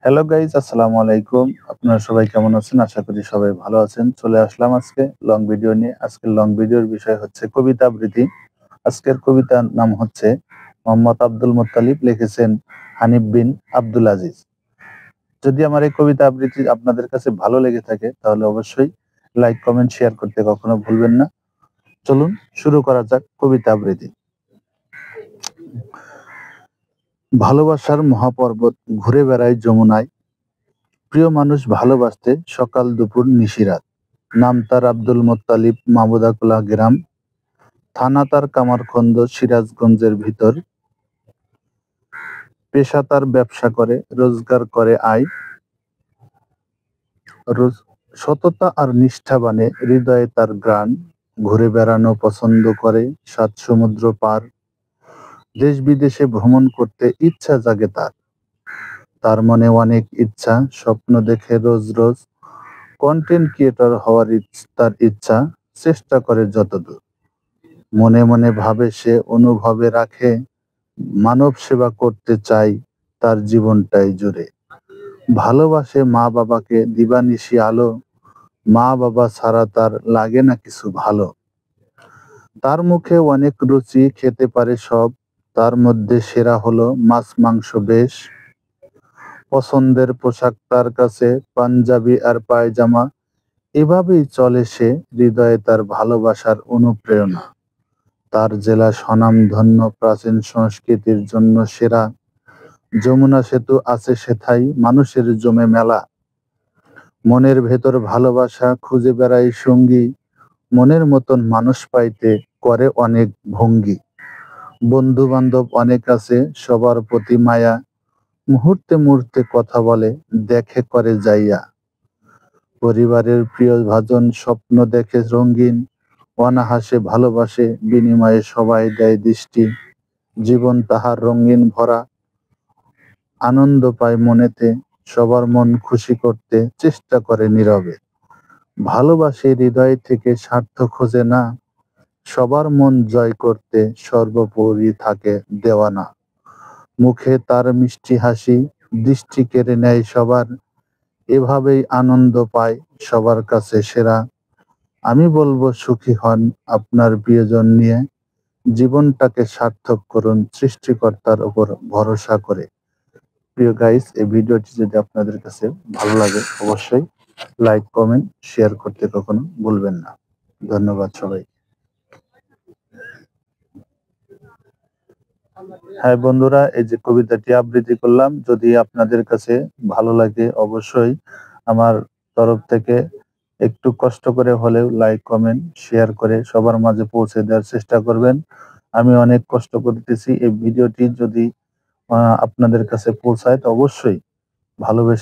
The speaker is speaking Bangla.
হ্যালো গাইজ, আসসালামু আলাইকুম। আপনারা সবাই কেমন আছেন? আশা করি সবাই ভালো আছেন। চলে আসলাম আজকে লং ভিডিও নিয়ে। আজকের লং ভিডিওর বিষয় হচ্ছে কবিতা আবৃত্তি। আজকের কবিতার নাম হচ্ছে মোহাম্মদ আব্দুল মুত্তালিব, লিখেছেন হানিফ বিন আব্দুল আজিজ। যদি আমার এই কবিতা আবৃত্তি আপনাদের কাছে ভালো লেগে থাকে তাহলে অবশ্যই লাইক, কমেন্ট, শেয়ার করতে কখনো ভুলবেন না। চলুন শুরু করা যাক কবিতা আবৃত্তি। ভালোবাসার মহাপর্বত ঘুরে বেড়ায় যমুনায়, প্রিয় মানুষ ভালোবাসতে সকাল দুপুর নিশিরাত। নাম তার আব্দুল মোত্তালিব, মামুদাকুলা গ্রাম, থানা তার কামারখন্দ, সিরাজগঞ্জের ভিতর। পেশা তার ব্যবসা করে, রোজগার করে আয়। রোজ সততা আর নিষ্ঠাবানে হৃদয়ে তার গ্রাণ। ঘুরে বেড়ানো পছন্দ করে, সাত সমুদ্র পার। দেশ বিদেশে ভ্রমণ করতে ইচ্ছা জাগে তার। তার মনে অনেক ইচ্ছা, স্বপ্ন দেখে রোজ রোজ। কন্টেন্ট ক্রিয়েটর হওয়ার তার ইচ্ছা, চেষ্টা করে যতদূর। মনে মনে ভাবে সে, অনুভবে রাখে, মানব সেবা করতে চাই তার জীবনটাই জুড়ে। ভালোবাসে মা বাবাকে দিবানিশি আলো, মা বাবা ছাড়া তার লাগে না কিছু ভালো। তার মুখে অনেক রুচি, খেতে পারে সব, তার মধ্যে সেরা হলো মাছ মাংস বেশ। পছন্দের পোশাক তার কাছে পাঞ্জাবি আর পায়জামা। এভাবেই চলে সে, হৃদয়ে তার ভালোবাসার অনুপ্রেরণা। তার জেলা স্বনামধন্য, প্রাচীন সংস্কৃতির জন্য সেরা। যমুনা সেতু আছে সেথায়, মানুষের জমে মেলা। মনের ভেতর ভালোবাসা খুঁজে বেড়ায় সঙ্গী, মনের মতন মানুষ পাইতে করে অনেক ভঙ্গি। বন্ধু বান্ধব অনেক আছে, সবার প্রতি মায়া। মুহূর্তে মুহূর্তে কথা বলে, দেখে করে যাইয়া। পরিবারের প্রিয় ভাজন, স্বপ্ন দেখে রঙিন। অনাহাসে ভালোবাসে, বিনিময়ে সবাই দেয় দৃষ্টি। জীবন তাহার রঙিন ভরা, আনন্দ পায় মনেতে। সবার মন খুশি করতে চেষ্টা করে নীরবে। ভালোবাসে হৃদয় থেকে, স্বার্থ খোঁজে না। সবার মন জয় করতে সর্বোপরি থাকে দেওয়ানা। মুখে তার মিষ্টি হাসি, দৃষ্টি কেড়ে নেয় সবার। এভাবেই আনন্দ পায় সবার কাছে সেরা। আমি বলবো সুখী হন আপনার প্রিয়জন নিয়ে। জীবনটাকে সার্থক করুন সৃষ্টিকর্তার উপর ভরসা করে। প্রিয় গাইস, এই ভিডিওটি যদি আপনাদের কাছে ভালো লাগে অবশ্যই লাইক, কমেন্ট, শেয়ার করতে কখনো ভুলবেন না। ধন্যবাদ সবাই। হ্যাঁ বন্ধুরা, এই যে কবিতাটি আবৃত্তি করলাম, যদি আপনাদের কাছে ভালো লাগে অবশ্যই আমার তরফ থেকে একটু কষ্ট করে হলেও লাইক, কমেন্ট, শেয়ার করে সবার মাঝে পৌঁছে দেওয়ার চেষ্টা করবেন। আমি অনেক কষ্ট করতেছি, এই ভিডিওটি যদি আপনাদের কাছে পৌঁছায় তো অবশ্যই ভালোবেসে